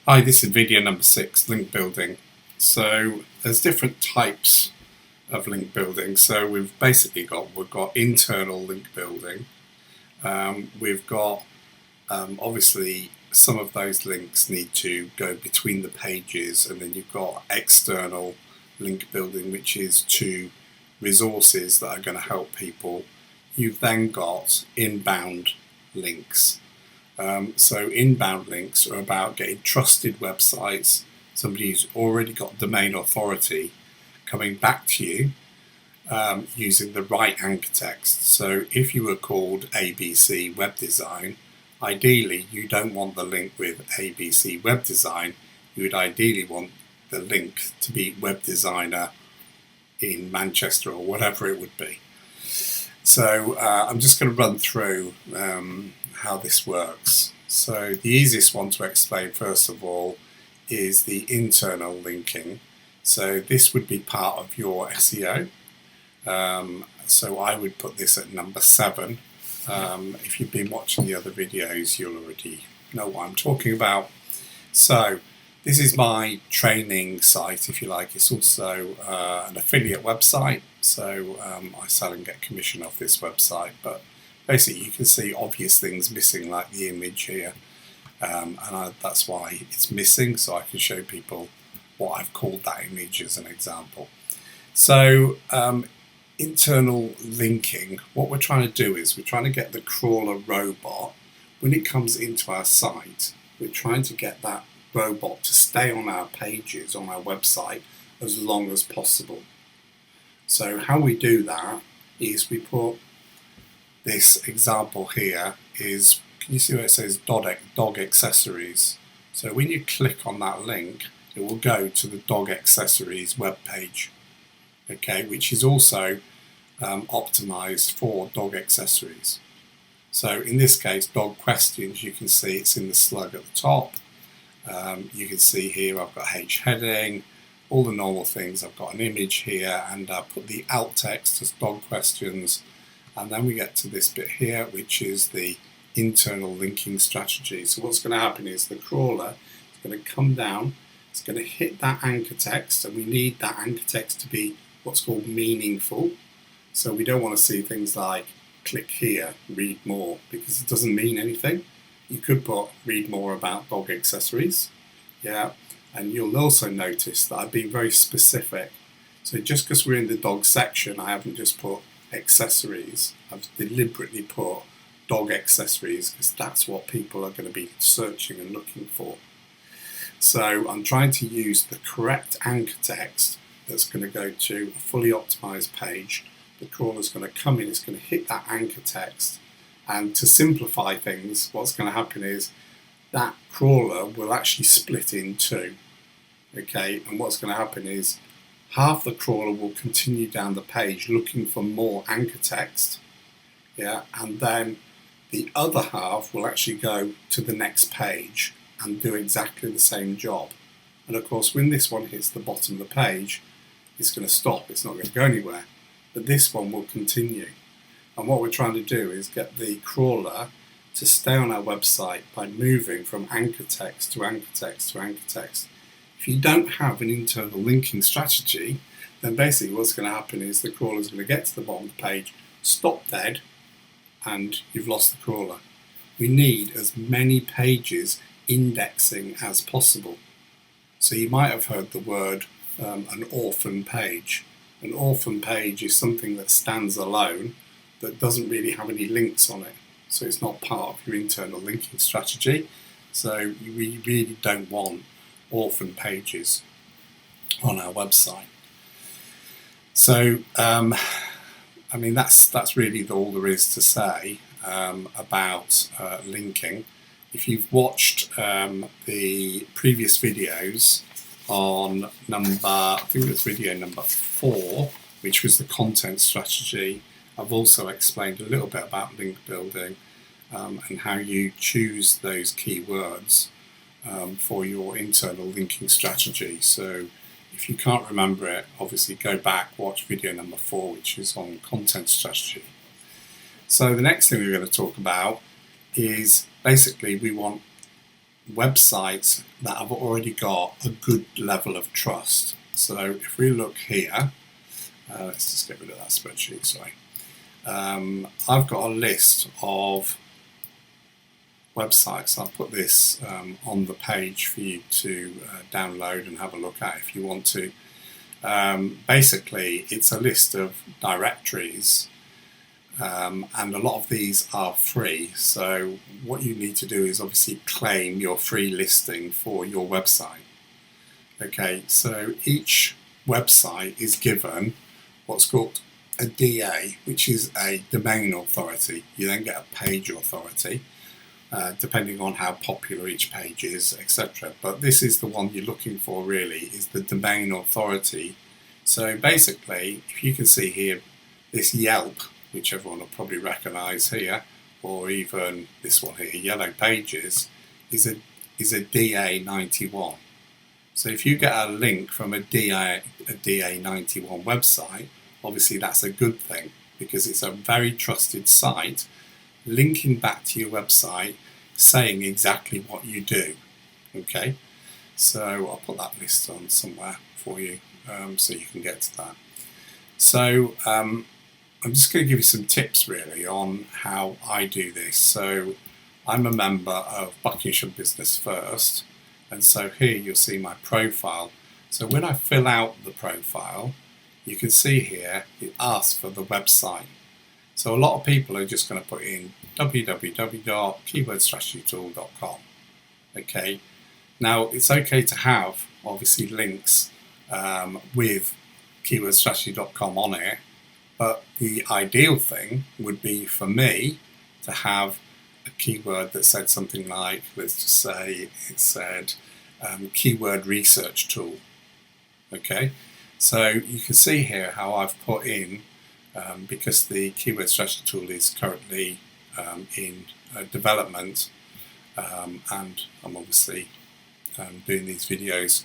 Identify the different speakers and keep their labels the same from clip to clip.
Speaker 1: Hi, this is video number 6, link building. So there's different types of link building. So we've got internal link building. We've got obviously some of those links need to go between the pages, and then you've got external link building, which is to resources that are going to help people. You've then got inbound links. So inbound links are about getting trusted websites, somebody who's already got domain authority coming back to you using the right anchor text. So if you were called ABC Web Design, ideally you don't want the link with ABC Web Design. You would ideally want the link to be Web Designer in Manchester or whatever it would be. So I'm just going to run through how this works. So the easiest one to explain first of all is the internal linking. So this would be part of your SEO. So I would put this at number 7. If you've been watching the other videos, you'll already know what I'm talking about. So this is my training site, if you like. It's also an affiliate website, so I sell and get commission off this website. But basically you can see obvious things missing, like the image here, and that's why it's missing, so I can show people what I've called that image as an example. So internal linking, what we're trying to do is we're trying to get the crawler robot, when it comes into our site, we're trying to get that robot to stay on our pages, on our website, as long as possible. So how we do that is we put this example here is, can you see where it says dog accessories? So when you click on that link, it will go to the dog accessories web page, okay, which is also optimized for dog accessories. So in this case, dog questions, you can see it's in the slug at the top. You can see here I've got H heading, all the normal things. I've got an image here, and I put the alt text as dog questions. And then we get to this bit here, which is the internal linking strategy. So what's going to happen is the crawler is going to come down, it's going to hit that anchor text, and we need that anchor text to be what's called meaningful. So we don't want to see things like click here, read more, because it doesn't mean anything. You could put read more about dog accessories, yeah, and you'll also notice that I've been very specific. So just because we're in the dog section, I haven't just put accessories. I've deliberately put dog accessories because that's what people are going to be searching and looking for. So I'm trying to use the correct anchor text that's going to go to a fully optimized page. The crawler's going to come in, it's going to hit that anchor text, and to simplify things, what's going to happen is that crawler will actually split in two, okay, and what's going to happen is half the crawler will continue down the page looking for more anchor text, yeah, and then the other half will actually go to the next page and do exactly the same job. And of course, when this one hits the bottom of the page, it's going to stop, it's not going to go anywhere, but this one will continue. And what we're trying to do is get the crawler to stay on our website by moving from anchor text to anchor text to anchor text. If you don't have an internal linking strategy, then basically what's going to happen is the crawler is going to get to the bottom of the page, stop dead, and you've lost the crawler. We need as many pages indexing as possible. So you might have heard the word an orphan page. An orphan page is something that stands alone, that doesn't really have any links on it. So it's not part of your internal linking strategy. So we really don't want orphan pages on our website. So I mean that's really all there is to say about linking. If you've watched the previous videos on I think it was video number 4, which was the content strategy, I've also explained a little bit about link building and how you choose those keywords for your internal linking strategy. So if you can't remember it, obviously go back, watch video number 4, which is on content strategy. So the next thing we're going to talk about is basically we want websites that have already got a good level of trust. So if we look here, let's just get rid of that spreadsheet, sorry. I've got a list of websites. I'll put this on the page for you to download and have a look at if you want to. Basically, it's a list of directories, and a lot of these are free. So what you need to do is obviously claim your free listing for your website. Okay, so each website is given what's called a DA, which is a domain authority. You then get a page authority, depending on how popular each page is, etc. But this is the one you're looking for, really, is the domain authority. So basically, if you can see here, this Yelp, which everyone will probably recognise here, or even this one here, Yellow Pages, is a DA 91. So if you get a link from a DA 91 website, obviously that's a good thing, because it's a very trusted site linking back to your website, saying exactly what you do. Okay, so I'll put that list on somewhere for you, so you can get to that. So I'm just going to give you some tips really on how I do this. So I'm a member of Buckinghamshire Business First, and so here you'll see my profile. So when I fill out the profile, you can see here it asks for the website. So a lot of people are just going to put in www.keywordstrategytool.com. Okay, now it's okay to have obviously links with keywordstrategy.com on it, but the ideal thing would be for me to have a keyword that said something like, let's just say it said keyword research tool. Okay, so you can see here how I've put in, because the keyword strategy tool is currently in development, and I'm obviously doing these videos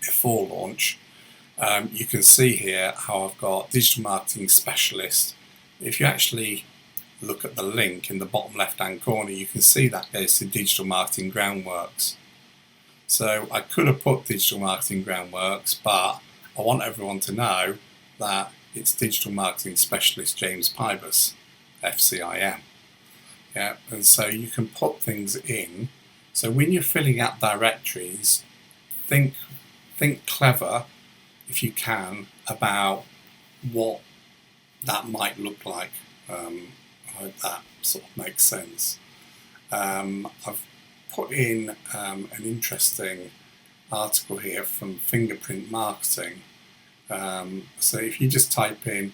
Speaker 1: before launch. You can see here how I've got digital marketing specialist. If you actually look at the link in the bottom left hand corner, you can see that goes to digital marketing groundworks. So I could have put digital marketing groundworks, but I want everyone to know that it's digital marketing specialist James Pybus, FCIM. Yeah, and so you can put things in. So when you're filling out directories, think clever, if you can, about what that might look like. I hope that sort of makes sense. I've put in an interesting article here from Fingerprint Marketing. So if you just type in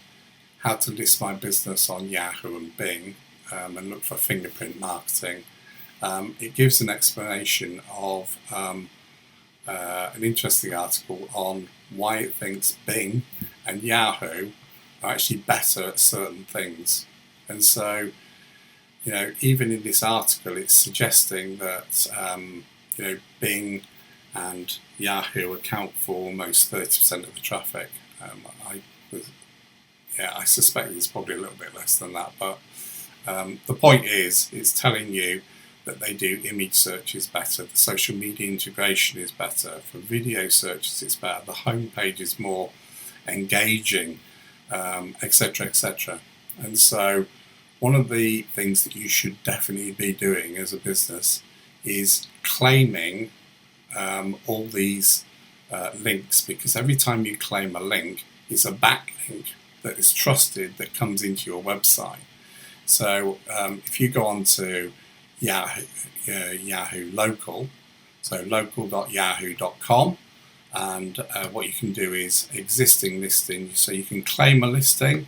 Speaker 1: how to list my business on Yahoo and Bing, and look for Fingerprint Marketing, it gives an explanation of an interesting article on why it thinks Bing and Yahoo are actually better at certain things. And so, you know, even in this article, it's suggesting that, you know, Bing and Yahoo account for almost 30% of the traffic. I suspect it's probably a little bit less than that, but the point is, it's telling you that they do image searches better, the social media integration is better, for video searches it's better, the homepage is more engaging, etc., etc. And so one of the things that you should definitely be doing as a business is claiming all these links, because every time you claim a link, it's a backlink that is trusted that comes into your website. So if you go on to Yahoo Local, so local.yahoo.com, and what you can do is existing listing, so you can claim a listing,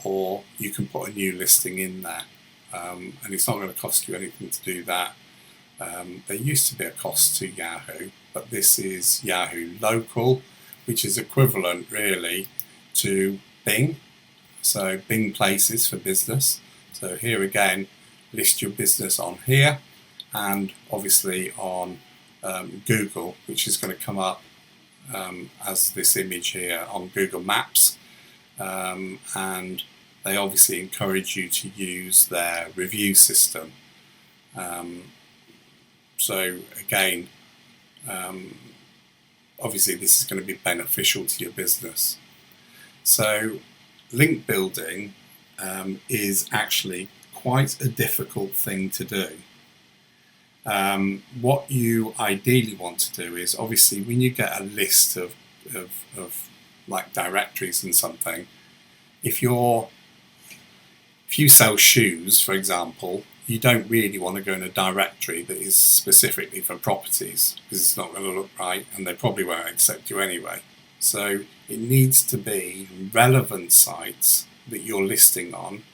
Speaker 1: or you can put a new listing in there, and it's not going to cost you anything to do that. There used to be a cost to Yahoo, but this is Yahoo Local, which is equivalent really to Bing. So Bing Places for business. So here again, list your business on here, and obviously on Google, which is going to come up as this image here on Google Maps, and they obviously encourage you to use their review system. So again, obviously this is going to be beneficial to your business. So link building is actually quite a difficult thing to do. What you ideally want to do is, obviously, when you get a list of like directories and something, if you sell shoes, for example, you don't really want to go in a directory that is specifically for properties, because it's not going to look right and they probably won't accept you anyway. So it needs to be relevant sites that you're listing on.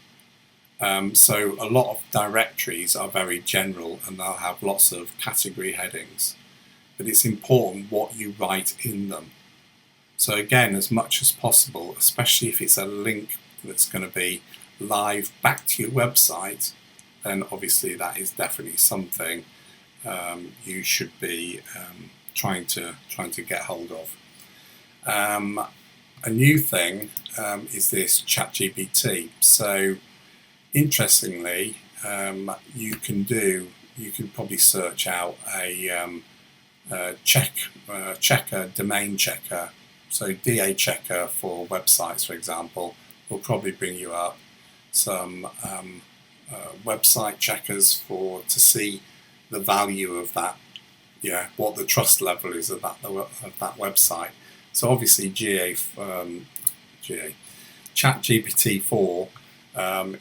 Speaker 1: So a lot of directories are very general and they'll have lots of category headings, but it's important what you write in them. So again, as much as possible, especially if it's a link that's going to be live back to your website, then obviously that is definitely something you should be trying to get hold of. A new thing is this ChatGPT. So interestingly, you can probably search out a checker, domain checker. So DA checker for websites, for example, will probably bring you up some website checkers to see the value of that, what the trust level is of that website. So obviously ChatGPT 4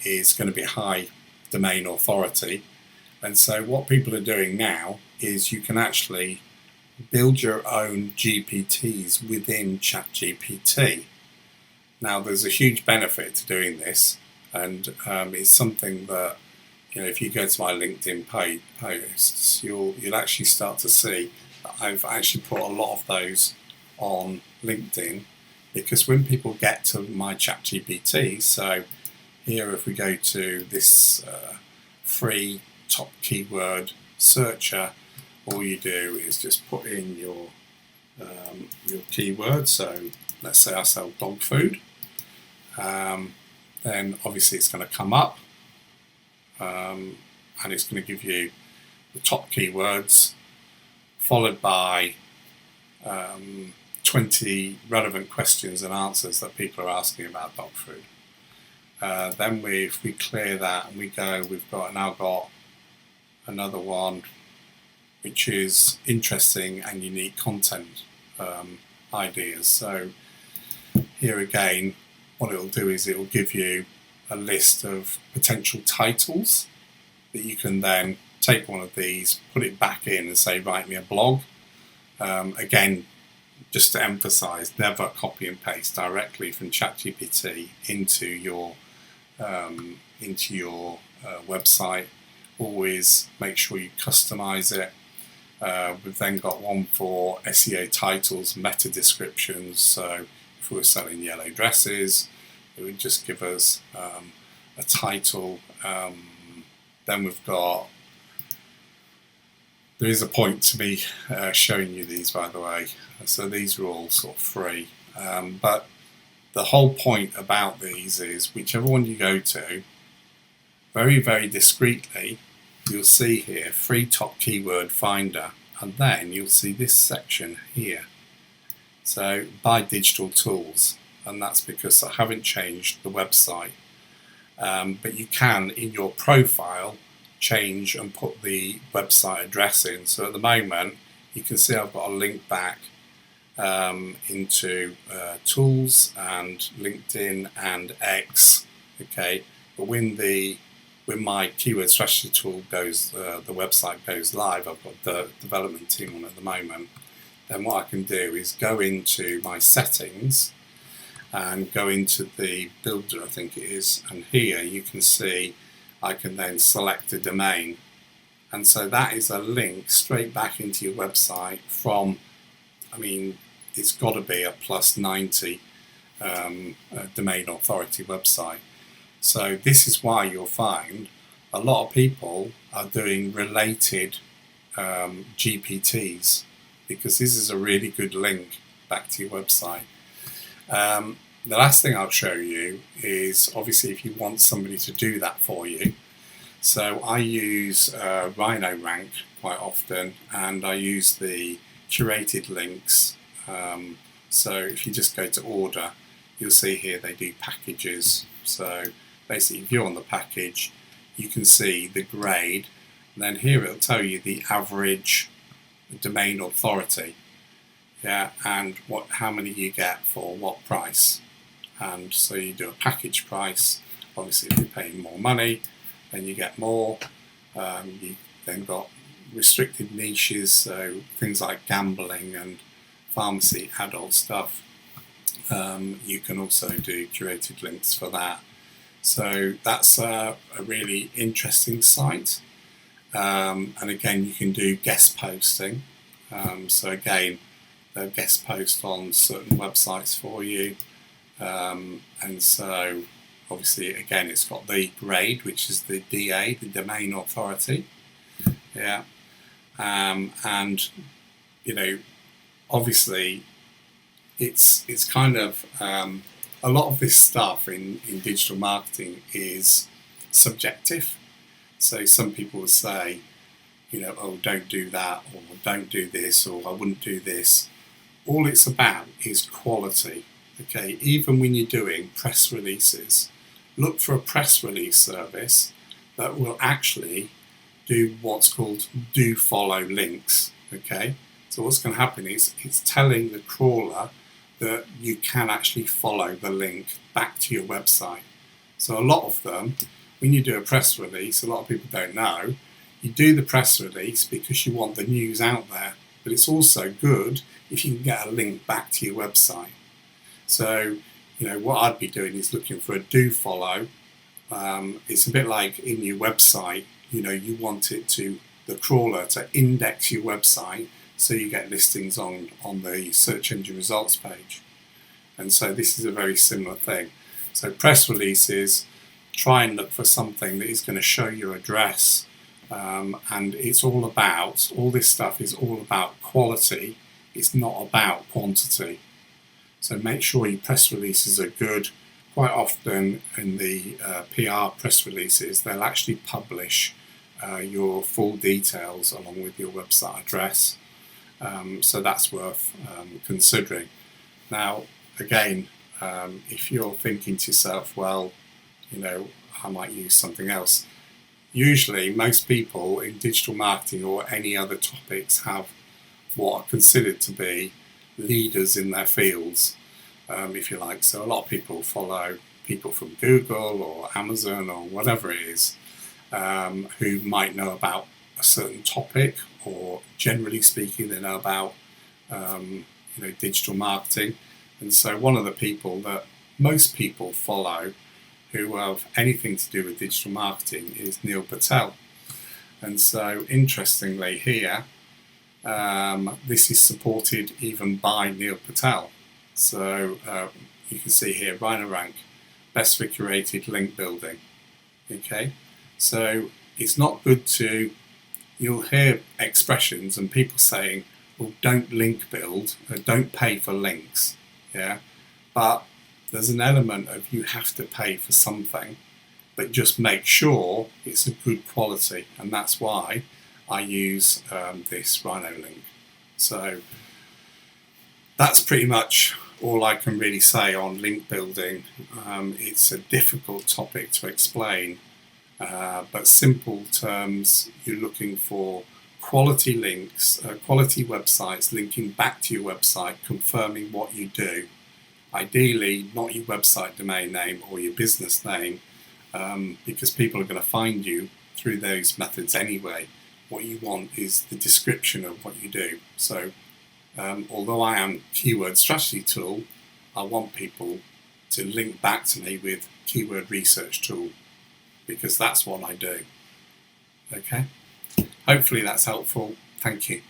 Speaker 1: is going to be high domain authority, and so what people are doing now is you can actually build your own GPTs within ChatGPT. Now there's a huge benefit to doing this, and it's something that, if you go to my LinkedIn posts, you'll actually start to see that I've actually put a lot of those on LinkedIn, because when people get to my ChatGPT, so here if we go to this free top keyword searcher, all you do is just put in your keyword. So let's say I sell dog food, then obviously it's going to come up, and it's going to give you the top keywords followed by 20 relevant questions and answers that people are asking about dog food. Then if we clear that and we go, we've now got another one which is interesting and unique content ideas. So here again, what it'll do is it'll give you a list of potential titles that you can then take one of these, put it back in and say, write me a blog. Again, just to emphasize, never copy and paste directly from ChatGPT into your website. Always make sure you customize it. We've then got one for SEO titles, meta descriptions. So if we were selling yellow dresses, it would just give us a title. Then we've got, there is a point to me showing you these, by the way. So these are all sort of free. But the whole point about these is, whichever one you go to, very, very discreetly, you'll see here, free top keyword finder, and then you'll see this section here. So buy digital tools, and that's because I haven't changed the website. But you can, in your profile, change and put the website address in. So at the moment, you can see I've got a link back into tools and LinkedIn and X. Okay, but when my keyword strategy tool goes, the website goes live, I've got the development team on at the moment, then what I can do is go into my settings and go into the builder, I think it is, and here you can see I can then select a domain, and so that is a link straight back into your website from, it's got to be a plus 90 domain authority website. So this is why you'll find a lot of people are doing related GPTs, because this is a really good link back to your website. The last thing I'll show you is, obviously, if you want somebody to do that for you. So I use Rhino Rank quite often, and I use the curated links. So if you just go to order, you'll see here they do packages. So basically, if you're on the package, you can see the grade, and then here it'll tell you the average domain authority, and how many you get for what price. And so you do a package price. Obviously, if you're paying more money, then you get more. You then got restricted niches, so things like gambling and pharmacy, adult stuff. You can also do curated links for that. So that's a really interesting site. And again, you can do guest posting. So again, they'll guest post on certain websites for you. And so obviously, again, it's got the grade, which is the DA, the domain authority. And obviously, it's kind of a lot of this stuff in digital marketing is subjective. So some people will say, oh, don't do that, or don't do this, or I wouldn't do this. All it's about is quality. Okay, even when you're doing press releases, look for a press release service that will actually do what's called do follow links. Okay, so what's going to happen is it's telling the crawler that you can actually follow the link back to your website. So a lot of them, when you do a press release, a lot of people don't know, you do the press release because you want the news out there, but it's also good if you can get a link back to your website. So, what I'd be doing is looking for a do follow. It's a bit like in your website, you want the crawler to index your website so you get listings on the search engine results page. And so this is a very similar thing. So press releases, try and look for something that is going to show your address. And it's all this stuff is all about quality. It's not about quantity. So make sure your press releases are good. Quite often in the PR press releases, they'll actually publish your full details along with your website address. So that's worth considering. Now, again, if you're thinking to yourself, well, I might use something else. Usually, most people in digital marketing or any other topics have what are considered to be leaders in their fields, if you like. So a lot of people follow people from Google or Amazon or whatever it is, who might know about a certain topic, or generally speaking, they know about digital marketing. And so one of the people that most people follow who have anything to do with digital marketing is Neil Patel. And so interestingly here, this is supported even by Neil Patel. So you can see here, Rhino Rank, best for curated link building. Okay, so it's not good you'll hear expressions and people saying, well, don't link build, don't pay for links. But there's an element of you have to pay for something, but just make sure it's a good quality, and that's why I use this Rhino link. So that's pretty much all I can really say on link building. It's a difficult topic to explain, but simple terms, you're looking for quality links, quality websites linking back to your website, confirming what you do. Ideally, not your website domain name or your business name, because people are going to find you through those methods anyway. What you want is the description of what you do. So although I am Keyword Strategy Tool, I want people to link back to me with Keyword Research Tool, because that's what I do. Okay? Hopefully that's helpful. Thank you.